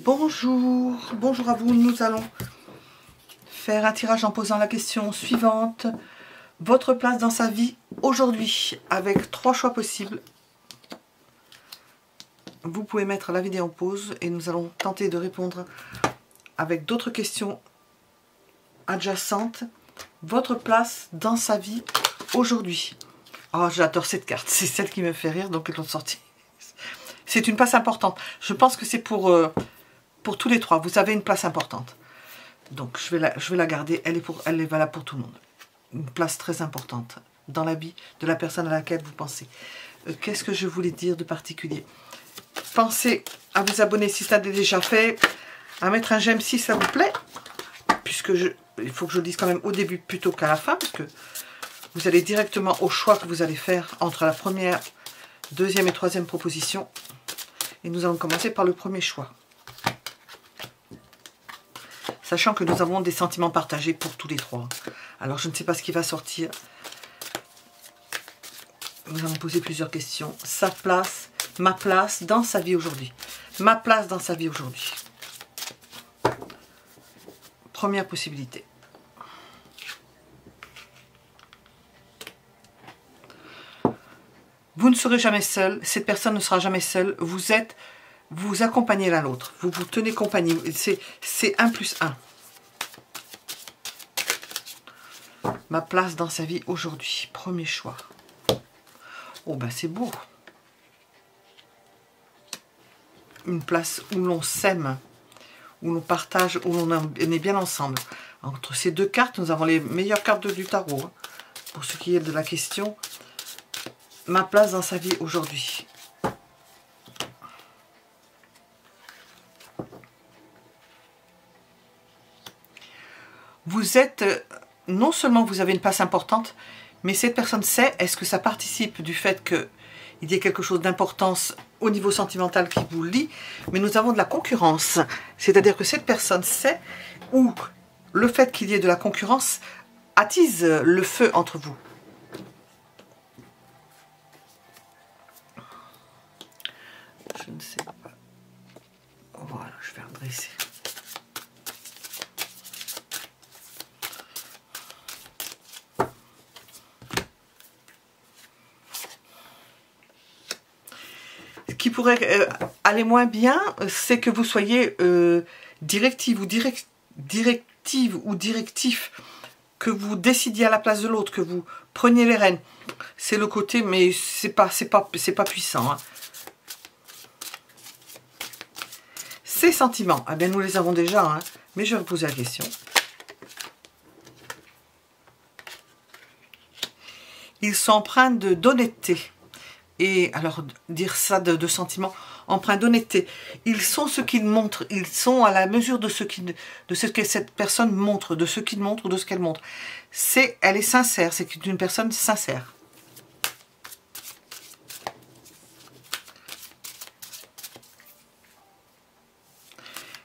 Bonjour, bonjour à vous. Nous allons faire un tirage en posant la question suivante. Votre place dans sa vie aujourd'hui, avec 3 choix possibles. Vous pouvez mettre la vidéo en pause et nous allons tenter de répondre avec d'autres questions adjacentes. Votre place dans sa vie aujourd'hui. Oh, j'adore cette carte, c'est celle qui me fait rire, donc ils l'ont sortie. C'est une place importante. Je pense que c'est pour tous les 3. Vous avez une place importante. Donc je vais la garder. Elle est valable pour tout le monde. Une place très importante dans la vie de la personne à laquelle vous pensez. Qu'est-ce que je voulais dire de particulier? Pensez à vous abonner si ça n'est déjà fait. À mettre un j'aime si ça vous plaît. Puisque il faut que je le dise quand même au début plutôt qu'à la fin. Parce que vous allez directement au choix que vous allez faire entre la première, deuxième et troisième proposition. Et nous allons commencer par le premier choix. Sachant que nous avons des sentiments partagés pour tous les 3. Alors je ne sais pas ce qui va sortir. Nous allons poser plusieurs questions. Sa place, ma place dans sa vie aujourd'hui. Ma place dans sa vie aujourd'hui. Première possibilité. Vous ne serez jamais seul. Cette personne ne sera jamais seule. Vous accompagnez l'un l'autre. Vous vous tenez compagnie. C'est 1 plus 1. Ma place dans sa vie aujourd'hui. Premier choix. Oh ben c'est beau. Une place où l'on s'aime. Où l'on partage, où l'on est bien ensemble. Entre ces 2 cartes, nous avons les meilleures cartes du tarot. Hein, pour ce qui est de la question. Ma place dans sa vie aujourd'hui. Vous êtes, non seulement vous avez une place importante, mais cette personne sait, est-ce que ça participe du fait qu'il y ait quelque chose d'importance au niveau sentimental qui vous lie, mais nous avons de la concurrence. C'est-à-dire que cette personne sait où le fait qu'il y ait de la concurrence attise le feu entre vous. Je ne sais pas. Voilà, je vais redresser. Ce qui pourrait aller moins bien, c'est que vous soyez directive ou directif, que vous décidiez à la place de l'autre, que vous preniez les rênes. C'est le côté, mais c'est pas puissant. Hein. Ces sentiments, eh bien nous les avons déjà, hein, mais je vais vous poser la question. Ils sont empreints d'honnêteté. Et alors, dire ça de sentiments, empreints d'honnêteté. Ils sont ce qu'ils montrent. Ils sont à la mesure de ce que cette personne montre, de ce qu'il montre ou de ce qu'elle montre. Elle est sincère, c'est une personne sincère.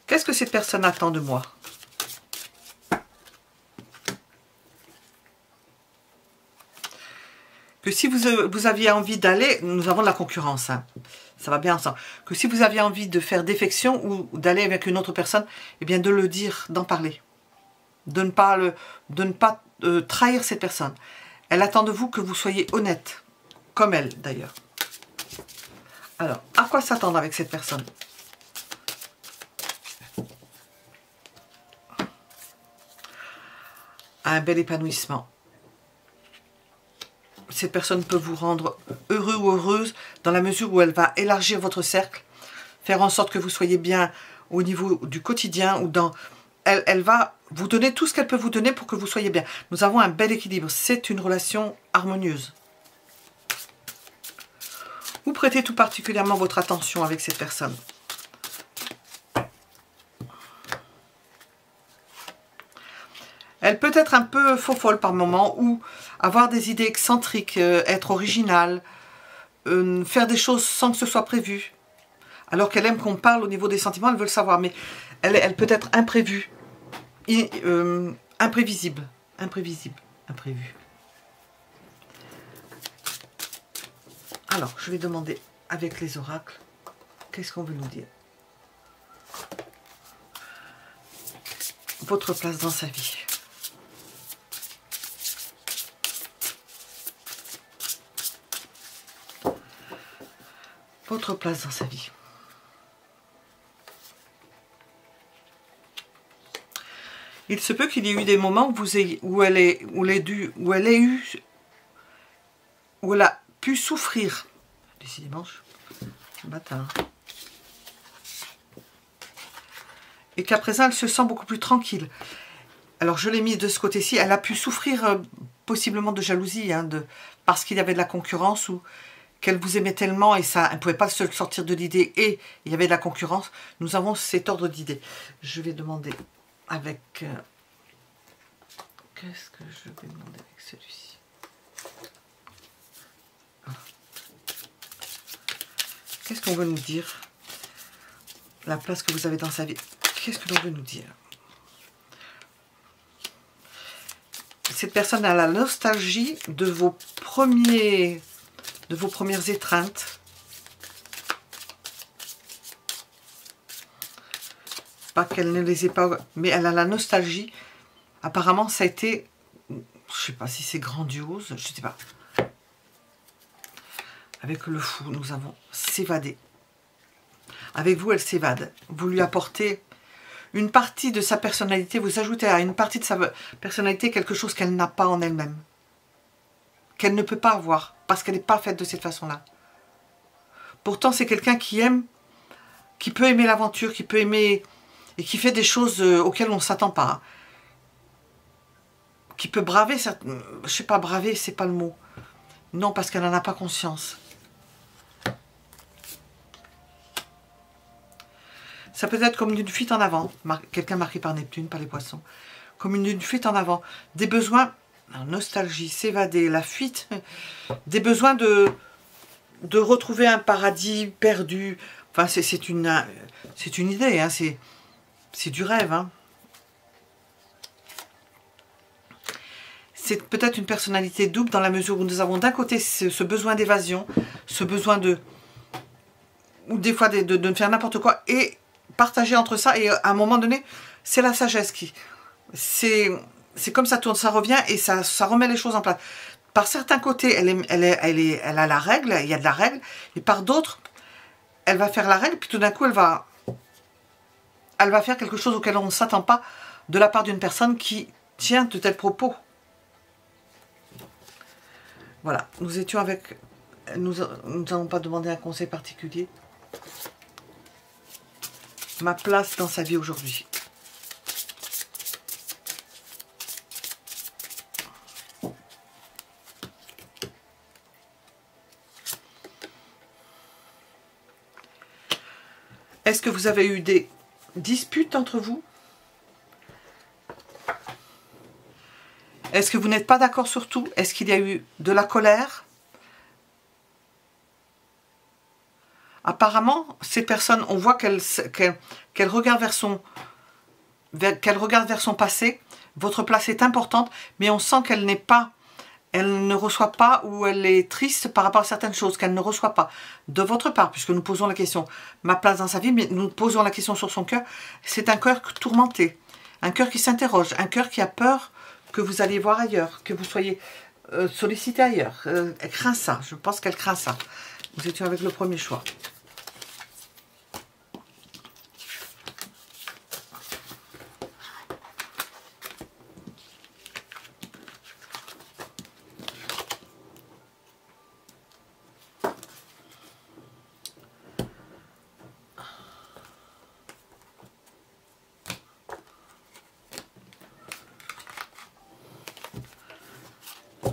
Qu'est-ce que cette personne attend de moi? Que si vous aviez envie d'aller, nous avons de la concurrence, hein, ça va bien ensemble. Que si vous aviez envie de faire défection ou d'aller avec une autre personne, eh bien de le dire, d'en parler. De ne pas trahir cette personne. Elle attend de vous que vous soyez honnête, comme elle d'ailleurs. Alors, à quoi s'attendre avec cette personne? Un bel épanouissement. Cette personne peut vous rendre heureux ou heureuse dans la mesure où elle va élargir votre cercle, faire en sorte que vous soyez bien au niveau du quotidien ou dans... Elle va vous donner tout ce qu'elle peut vous donner pour que vous soyez bien. Nous avons un bel équilibre. C'est une relation harmonieuse. Vous prêtez tout particulièrement votre attention avec cette personne. Elle peut être un peu faux-folle par moment ou avoir des idées excentriques, être originale, faire des choses sans que ce soit prévu. Alors qu'elle aime qu'on parle au niveau des sentiments, elle veut le savoir, mais elle peut être imprévue, imprévisible, imprévue. Alors, je vais demander avec les oracles, qu'est-ce qu'on veut nous dire? votre place dans sa vie. Votre place dans sa vie. Il se peut qu'il y ait eu des moments où elle a pu souffrir. Décidément, bâtard. Et qu'à présent, elle se sent beaucoup plus tranquille. Alors, je l'ai mis de ce côté-ci. Elle a pu souffrir possiblement de jalousie, hein, parce qu'il y avait de la concurrence ou qu'elle vous aimait tellement et ça, elle ne pouvait pas se sortir de l'idée et il y avait de la concurrence. Nous avons cet ordre d'idée. Je vais demander avec... Qu'est-ce que je vais demander avec celui-ci? Qu'est-ce qu'on veut nous dire? La place que vous avez dans sa vie. Qu'est-ce que l'on veut nous dire? Cette personne a la nostalgie de vos premières étreintes. Pas qu'elle ne les ait pas, mais elle a la nostalgie. Apparemment, ça a été, je ne sais pas si c'est grandiose, je ne sais pas. Avec le fou, nous avons s'évader. Avec vous, elle s'évade. Vous lui apportez une partie de sa personnalité, vous ajoutez à une partie de sa personnalité quelque chose qu'elle n'a pas en elle-même. Qu'elle ne peut pas avoir, parce qu'elle n'est pas faite de cette façon-là. Pourtant, c'est quelqu'un qui aime, qui peut aimer l'aventure, qui peut aimer, et qui fait des choses auxquelles on ne s'attend pas. Qui peut braver, je sais pas, braver, c'est pas le mot. Non, parce qu'elle n'en a pas conscience. Ça peut être comme une fuite en avant. Quelqu'un marqué par Neptune, pas les poissons. Comme une fuite en avant. Des besoins, la nostalgie, s'évader, la fuite. Des besoins de retrouver un paradis perdu. Enfin, c'est une idée, hein, c'est du rêve. Hein. C'est peut-être une personnalité double dans la mesure où nous avons d'un côté ce besoin d'évasion, ce besoin ou des fois de faire n'importe quoi et partager entre ça et à un moment donné, c'est la sagesse qui... C'est comme ça tourne, ça revient et ça remet les choses en place. Par certains côtés, elle a la règle, il y a de la règle, et par d'autres, elle va faire la règle, puis tout d'un coup, elle va faire quelque chose auquel on ne s'attend pas de la part d'une personne qui tient de tels propos. Voilà, nous étions avec... Nous n'allons pas demander un conseil particulier. Ma place dans sa vie aujourd'hui. Est-ce que vous avez eu des disputes entre vous? Est-ce que vous n'êtes pas d'accord sur tout? Est-ce qu'il y a eu de la colère? Apparemment, ces personnes, on voit qu'elles regardent vers son passé. Votre place est importante, mais on sent qu'elle n'est pas, elle ne reçoit pas ou elle est triste par rapport à certaines choses qu'elle ne reçoit pas de votre part, puisque nous posons la question, ma place dans sa vie, mais nous posons la question sur son cœur. C'est un cœur tourmenté, un cœur qui s'interroge, un cœur qui a peur que vous allez voir ailleurs, que vous soyez sollicité ailleurs. Elle craint ça, je pense qu'elle craint ça. Nous étions avec le premier choix.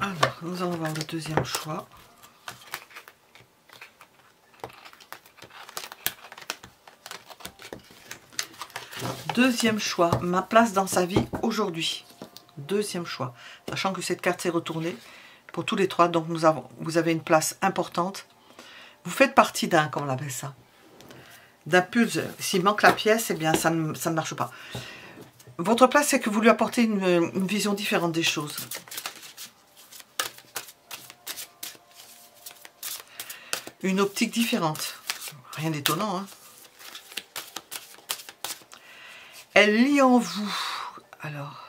Alors, nous allons voir le deuxième choix. Deuxième choix, ma place dans sa vie aujourd'hui. Deuxième choix, sachant que cette carte s'est retournée pour tous les trois, donc vous avez une place importante. Vous faites partie d'un, comme on appelle ça, d'un puzzle. S'il manque la pièce, eh bien ça ne marche pas. Votre place, c'est que vous lui apportez une vision différente des choses. Une optique différente. Rien d'étonnant, hein. Elle lit en vous Alors,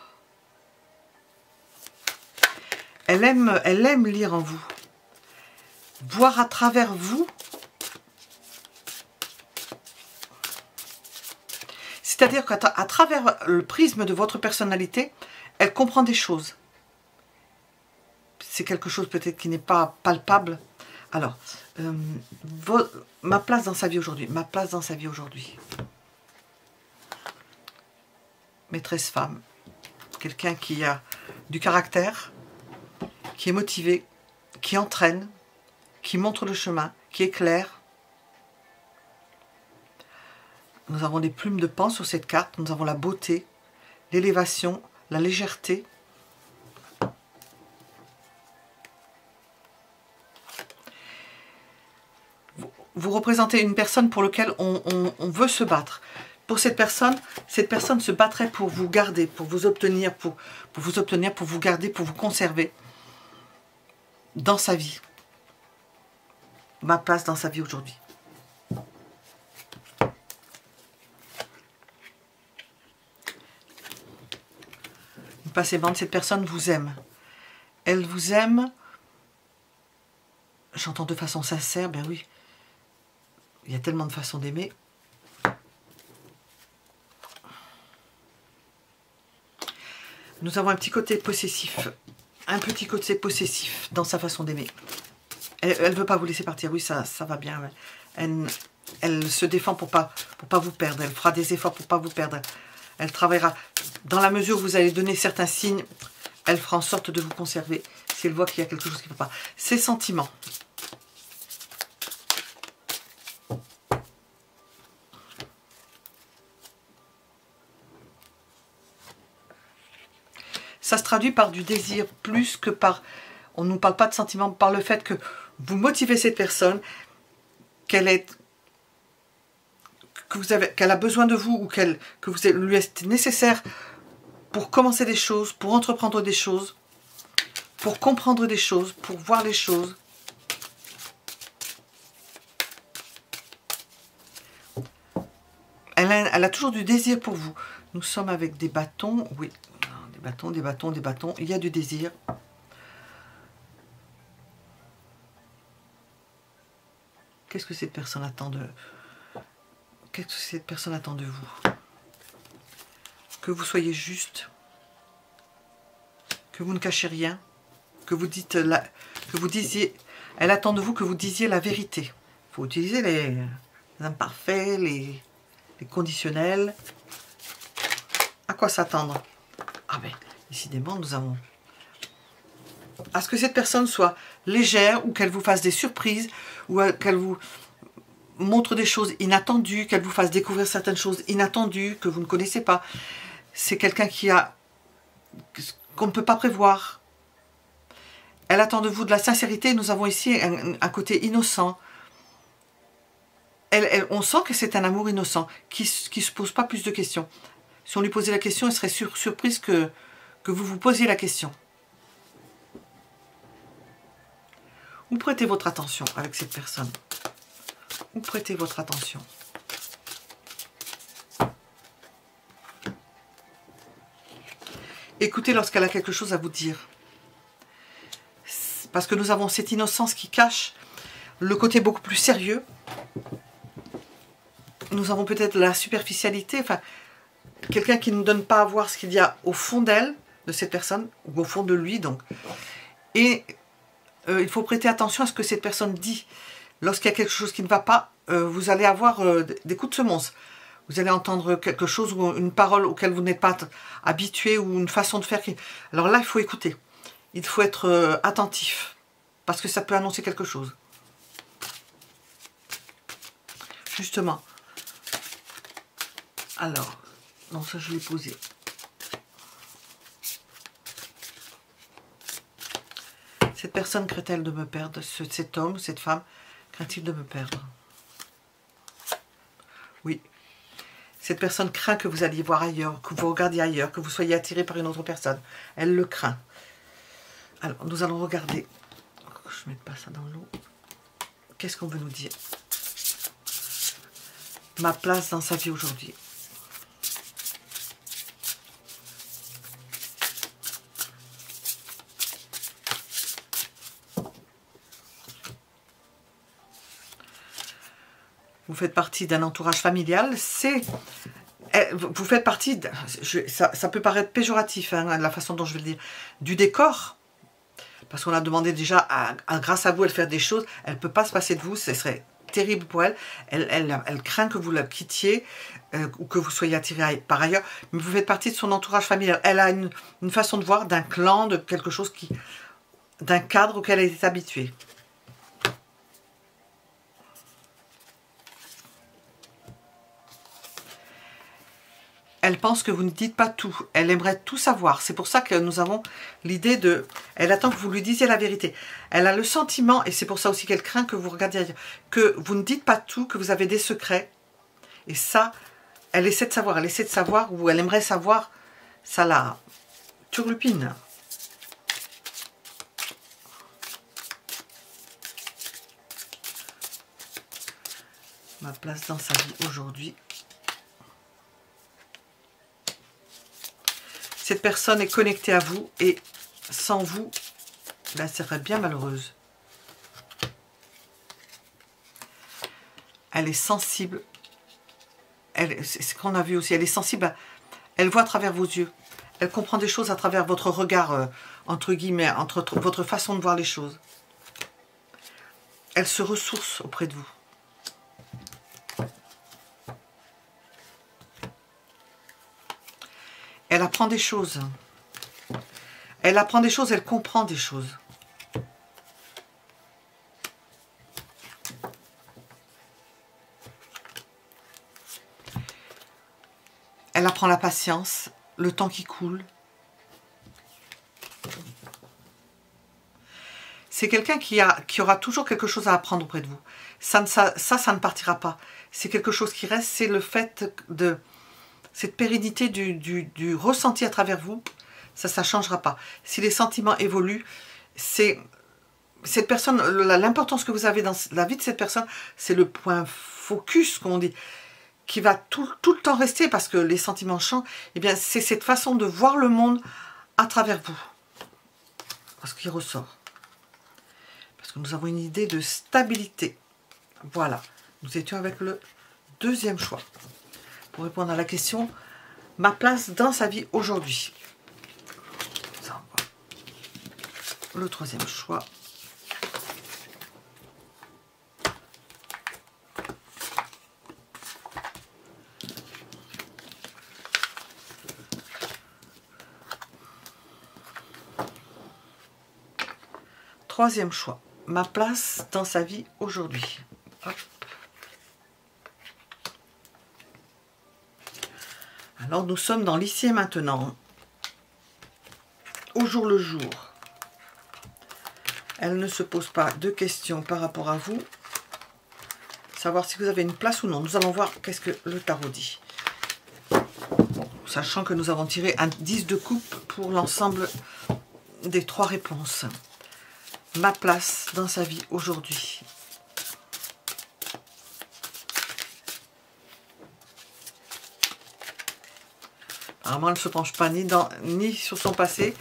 elle aime lire en vous, voir à travers vous. C'est-à-dire qu'à travers le prisme de votre personnalité, elle comprend des choses. C'est quelque chose peut-être qui n'est pas palpable. Alors, ma place dans sa vie aujourd'hui. Ma place dans sa vie aujourd'hui. Maîtresse femme. Quelqu'un qui a du caractère, qui est motivé, qui entraîne, qui montre le chemin, qui éclaire. Nous avons des plumes de pan sur cette carte. Nous avons la beauté, l'élévation, la légèreté. Vous représentez une personne pour laquelle on veut se battre. Pour cette personne se battrait pour vous garder, pour vous obtenir, pour vous garder, pour vous conserver dans sa vie. Ma place dans sa vie aujourd'hui. Passément, cette personne vous aime. Elle vous aime. J'entends de façon sincère, ben oui. Il y a tellement de façons d'aimer. Nous avons un petit côté possessif. Un petit côté possessif dans sa façon d'aimer. Elle ne veut pas vous laisser partir. Oui, ça va bien. Ouais. Elle se défend pour pas vous perdre. Elle fera des efforts pour pas vous perdre. Elle travaillera. Dans la mesure où vous allez donner certains signes, elle fera en sorte de vous conserver si elle voit qu'il y a quelque chose qui ne va pas. Ses sentiments. Ça se traduit par du désir plus que par... On ne nous parle pas de sentiments, par le fait que vous motivez cette personne, qu'elle a besoin de vous ou que vous lui êtes nécessaire pour commencer des choses, pour entreprendre des choses, pour comprendre des choses, pour voir les choses. Elle a toujours du désir pour vous. Nous sommes avec des bâtons, oui, des bâtons, des bâtons, des bâtons. Il y a du désir. Qu'est-ce que cette personne attend de... Qu'est-ce que cette personne attend de vous? Que vous soyez juste, que vous ne cachez rien, que vous disiez, elle attend de vous que vous disiez la vérité. Il faut utiliser les imparfaits, les conditionnels. À quoi s'attendre? Ah ben, décidément, nous avons... À ce que cette personne soit légère, ou qu'elle vous fasse des surprises, ou qu'elle vous montre des choses inattendues, qu'elle vous fasse découvrir certaines choses inattendues, que vous ne connaissez pas. C'est quelqu'un qu'on ne peut pas prévoir. Elle attend de vous de la sincérité. Nous avons ici un côté innocent. On sent que c'est un amour innocent, qui ne se pose pas plus de questions. Si on lui posait la question, elle serait surprise que vous vous posiez la question. Où prêtez votre attention avec cette personne? Où prêtez votre attention? Écoutez lorsqu'elle a quelque chose à vous dire. Parce que nous avons cette innocence qui cache le côté beaucoup plus sérieux. Nous avons peut-être la superficialité, enfin, quelqu'un qui ne nous donne pas à voir ce qu'il y a au fond d'elle, de cette personne, ou au fond de lui, donc. Et il faut prêter attention à ce que cette personne dit. Lorsqu'il y a quelque chose qui ne va pas, vous allez avoir des coups de semonce. Vous allez entendre quelque chose ou une parole auquel vous n'êtes pas habitué ou une façon de faire. Alors là, il faut écouter. Il faut être attentif parce que ça peut annoncer quelque chose. Justement. Alors, non, ça je l'ai posé. Cette personne craint-elle de me perdre? Cet homme, cette femme, craint-il de me perdre? Oui. Cette personne craint que vous alliez voir ailleurs, que vous regardiez ailleurs, que vous soyez attiré par une autre personne. Elle le craint. Alors, nous allons regarder. Je ne mette pas ça dans l'eau. Qu'est-ce qu'on veut nous dire? Ma place dans sa vie aujourd'hui. vous faites partie d'un entourage familial, vous faites partie, ça peut paraître péjoratif, hein, la façon dont je vais le dire, du décor, parce qu'on a demandé déjà, grâce à vous, elle faire des choses, elle ne peut pas se passer de vous, ce serait terrible pour elle, elle craint que vous la quittiez, ou que vous soyez attiré par ailleurs, mais vous faites partie de son entourage familial, elle a une façon de voir, d'un clan, de quelque chose d'un cadre auquel elle est habituée. Elle pense que vous ne dites pas tout. Elle aimerait tout savoir. C'est pour ça que nous avons l'idée de... Elle attend que vous lui disiez la vérité. Elle a le sentiment, et c'est pour ça aussi qu'elle craint que vous regardiez ailleurs, que vous ne dites pas tout, que vous avez des secrets. Et ça, elle essaie de savoir. Elle essaie de savoir, ou elle aimerait savoir. Ça la turlupine. Ma place dans sa vie aujourd'hui. Cette personne est connectée à vous et sans vous, elle serait bien malheureuse. Elle est sensible. C'est ce qu'on a vu aussi. Elle est sensible. Elle voit à travers vos yeux. Elle comprend des choses à travers votre regard, entre guillemets, entre votre façon de voir les choses. Elle se ressource auprès de vous. Elle apprend des choses. Elle apprend des choses, elle comprend des choses. Elle apprend la patience, le temps qui coule. C'est quelqu'un qui aura toujours quelque chose à apprendre auprès de vous. Ça ne partira pas. C'est quelque chose qui reste, c'est le fait de... Cette pérennité du ressenti à travers vous, ça ne changera pas. Si les sentiments évoluent, c'est cette personne, l'importance que vous avez dans la vie de cette personne, c'est le point focus, comme on dit, qui va tout le temps rester parce que les sentiments changent. Eh bien, c'est cette façon de voir le monde à travers vous. Parce qu'il ressort. Parce que nous avons une idée de stabilité. Voilà. Nous étions avec le deuxième choix. Pour répondre à la question, ma place dans sa vie aujourd'hui. Le troisième choix. Troisième choix. Ma place dans sa vie aujourd'hui. Hop. Alors, nous sommes dans l'ici et maintenant. Au jour le jour. Elle ne se pose pas de questions par rapport à vous. Savoir si vous avez une place ou non. Nous allons voir qu'est-ce que le tarot dit. Sachant que nous avons tiré un 10 de coupe pour l'ensemble des 3 réponses. Ma place dans sa vie aujourd'hui. Apparemment, elle ne se penche pas ni sur son passé,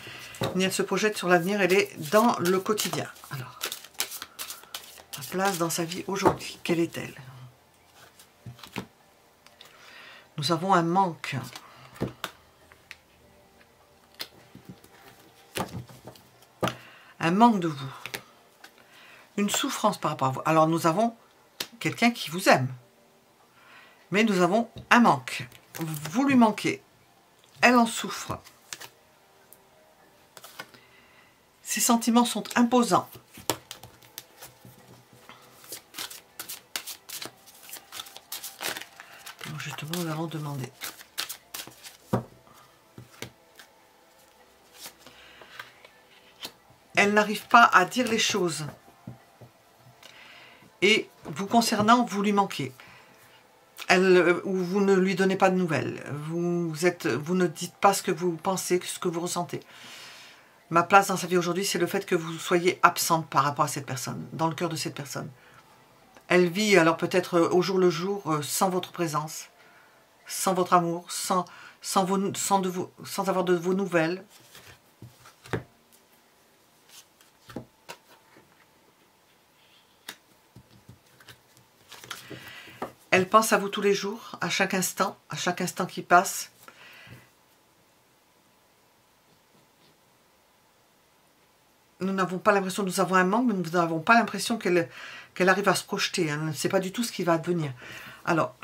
ni elle se projette sur l'avenir. Elle est dans le quotidien. Alors, ma place dans sa vie aujourd'hui, quelle est-elle? Nous avons un manque. Un manque de vous. Une souffrance par rapport à vous. Alors, nous avons quelqu'un qui vous aime. Mais nous avons un manque. Vous lui manquez. Elle en souffre. Ses sentiments sont imposants. Donc justement, nous allons demander. Elle n'arrive pas à dire les choses. Et vous concernant, vous lui manquez. Ou vous ne lui donnez pas de nouvelles. Vous ne dites pas ce que vous pensez, ce que vous ressentez. Ma place dans sa vie aujourd'hui, c'est le fait que vous soyez absente par rapport à cette personne, dans le cœur de cette personne. Elle vit alors peut-être au jour le jour sans votre présence, sans votre amour, sans avoir de vos nouvelles. Elle pense à vous tous les jours, à chaque instant qui passe. Nous n'avons pas l'impression, nous avons un manque, mais nous n'avons pas l'impression qu'elle arrive à se projeter. Elle ne sait pas du tout ce qui va advenir. Alors,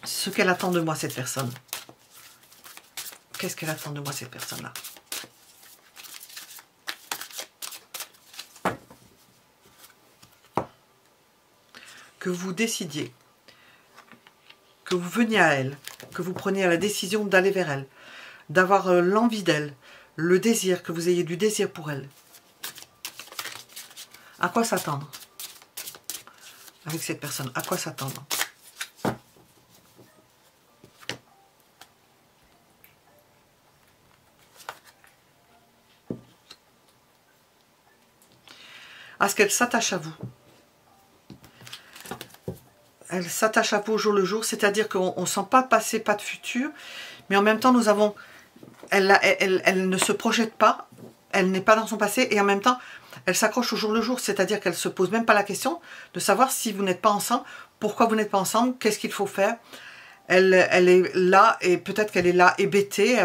ce qu'elle attend de moi, cette personne. Qu'est-ce qu'elle attend de moi, cette personne-là? Que vous décidiez, que vous veniez à elle, que vous preniez la décision d'aller vers elle, d'avoir l'envie d'elle, le désir, que vous ayez du désir pour elle. À quoi s'attendre avec cette personne? À quoi s'attendre? À ce qu'elle s'attache à vous. Elle s'attache à vous au jour le jour, c'est-à-dire qu'on ne sent pas passer pas de futur, mais en même temps, nous avons... Elle ne se projette pas, elle n'est pas dans son passé, et en même temps, elle s'accroche au jour le jour, c'est-à-dire qu'elle ne se pose même pas la question de savoir si vous n'êtes pas ensemble, pourquoi vous n'êtes pas ensemble, qu'est-ce qu'il faut faire. Elle est là, et peut-être qu'elle est là hébétée,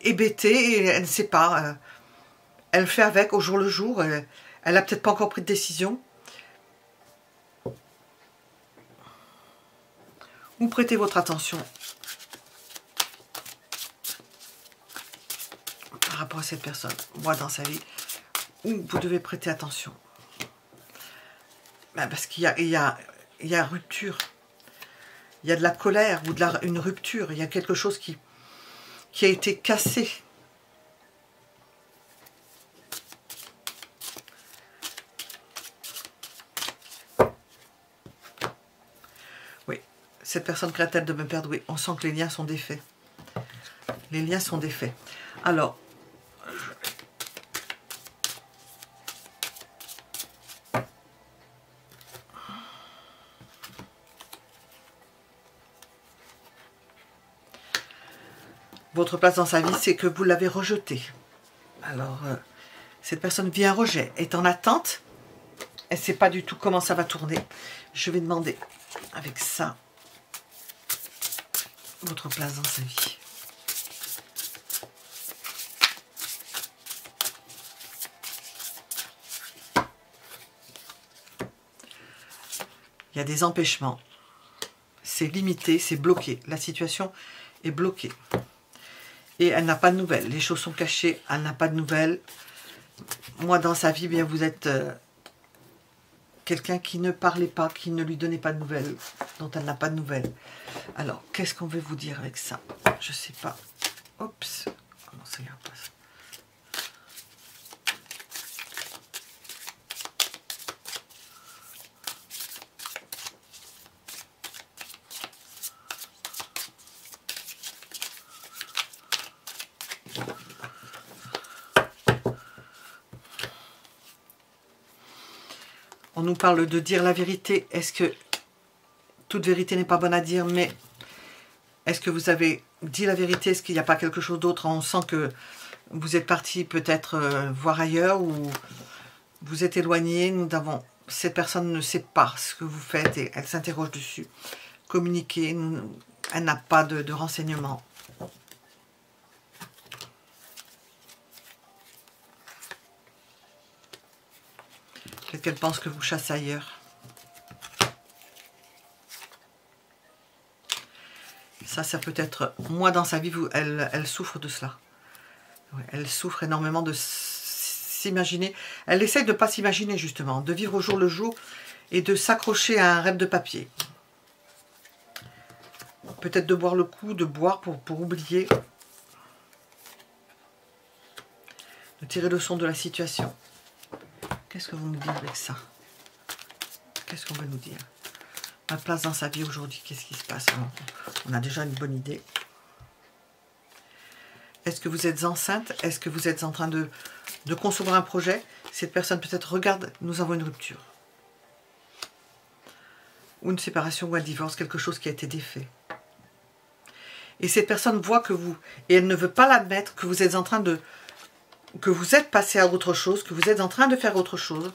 hébétée, et elle ne sait pas. Elle fait avec au jour le jour, elle n'a peut-être pas encore pris de décision. Vous prêtez votre attention par rapport à cette personne, moi dans sa vie, où vous devez prêter attention. Ben parce qu'il y a rupture, il y a de la colère ou une rupture, il y a quelque chose qui a été cassé. Oui, cette personne craint-elle de me perdre? Oui, on sent que les liens sont défaits. Les liens sont défaits. Alors, votre place dans sa vie, c'est que vous l'avez rejeté. Alors, cette personne vit un rejet, est en attente. Elle ne sait pas du tout comment ça va tourner. Je vais demander, avec ça, votre place dans sa vie. Il y a des empêchements. C'est limité, c'est bloqué. La situation est bloquée. Et elle n'a pas de nouvelles. Les choses sont cachées, elle n'a pas de nouvelles. Moi, dans sa vie, bien, vous êtes quelqu'un qui ne parlait pas, qui ne lui donnait pas de nouvelles, dont elle n'a pas de nouvelles. Alors, qu'est-ce qu'on veut vous dire avec ça? Je ne sais pas. Oups. Oh non, ça ira pas. On nous parle de dire la vérité. Est-ce que toute vérité n'est pas bonne à dire, mais est-ce que vous avez dit la vérité? Est-ce qu'il n'y a pas quelque chose d'autre? On sent que vous êtes parti peut-être voir ailleurs ou vous êtes éloigné. Cette personne ne sait pas ce que vous faites et elle s'interroge dessus. Communiquer, elle n'a pas de renseignements. Peut-être qu'elle pense que vous chassez ailleurs. Ça peut être... Moi, dans sa vie, elle souffre de cela. Ouais, elle souffre énormément de s'imaginer. Elle essaye de ne pas s'imaginer, justement. De vivre au jour le jour et de s'accrocher à un rêve de papier. Peut-être de boire le coup, de boire pour oublier. De tirer le son de la situation. Qu'est-ce que vous nous dites avec ça? Qu'est-ce qu'on va nous dire? Ma place dans sa vie aujourd'hui, qu'est-ce qui se passe? On a déjà une bonne idée. Est-ce que vous êtes enceinte? Est-ce que vous êtes en train de concevoir un projet? Cette personne peut-être regarde, nous avons une rupture. Ou une séparation ou un divorce, quelque chose qui a été défait. Et cette personne voit que vous, et elle ne veut pas l'admettre, que vous êtes en train de... que vous êtes passé à autre chose, que vous êtes en train de faire autre chose,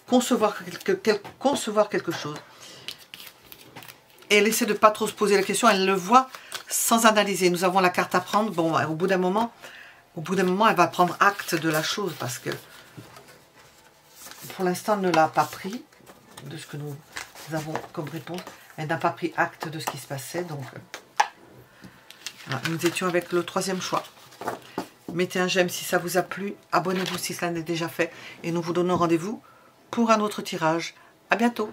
concevoir quelque chose. Et elle essaie de ne pas trop se poser la question. Elle le voit sans analyser. Nous avons la carte à prendre. Bon, au bout d'un moment, elle va prendre acte de la chose parce que pour l'instant, elle ne l'a pas pris de ce que nous avons comme réponse. Elle n'a pas pris acte de ce qui se passait. Donc, voilà, nous étions avec le troisième choix. Mettez un j'aime si ça vous a plu. Abonnez-vous si cela n'est déjà fait. Et nous vous donnons rendez-vous pour un autre tirage. À bientôt.